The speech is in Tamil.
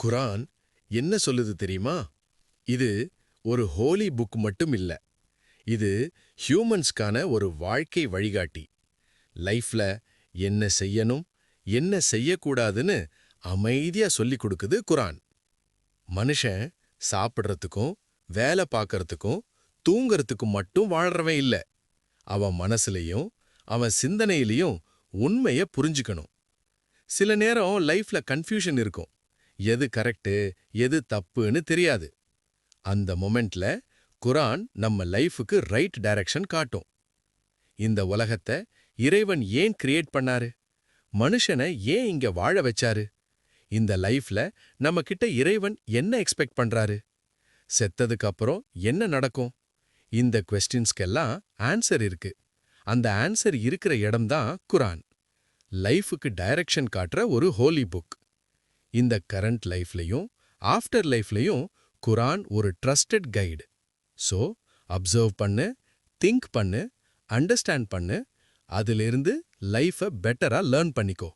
குரான் என்ன சொல்லுது தெரியுமா? இது ஒரு ஹோலி புக் மட்டும் இல்ல. இது ஹியூமன்ஸ்க்கான ஒரு வாழ்க்கை வழிகாட்டி. லைஃப்ல என்ன செய்யணும், என்ன செய்யக்கூடாதுன்னு அமைதியா சொல்லிக் கொடுக்குது குரான். மனுஷன் சாப்பிடுறதுக்கும், வேலை பார்க்கறதுக்கும், தூங்கறதுக்கும் மட்டும் வாழ்றவன் இல்ல. அவன் மனசுலயும், அவன் சிந்தனையிலயும் உண்மைய புரிஞ்சுக்கணும். சில நேரம் லைஃப்ல கன்ஃபியூஷன் இருக்கும். எது கரெக்ட், எது தப்புன்னு தெரியாது. அந்த மொமெண்ட்ல குரான் நம்ம லைஃபுக்கு ரைட் டைரக்ஷன் காட்டும். இந்த உலகத்தை இறைவன் ஏன் கிரியேட் பண்ணாரு? மனுஷனை ஏன் இங்க வாழ வச்சாரு? இந்த லைஃப்ல நம்ம கிட்ட இறைவன் என்ன எக்ஸ்பெக்ட் பண்றாரு? செத்ததுக்கு அப்புறம் என்ன நடக்கும்? இந்த கொஸ்டின்ஸ்க்கெல்லாம் ஆன்சர் இருக்கு. அந்த ஆன்சர் இருக்கிற இடம்தான் குரான். லைஃபுக்கு டைரக்ஷன் காட்டுற ஒரு ஹோலி புக். இந்த கரண்ட் லைஃப்லயும் ஆஃப்டர் லைஃப்லயும் குரான் ஒரு ட்ரஸ்டட் கைடு. ஸோ அப்சர்வ் பண்ணு, திங்க் பண்ணு, அண்டர்ஸ்டாண்ட் பண்ணு, அதிலிருந்து லைஃபை பெட்டரா லேர்ன் பண்ணிக்கோ.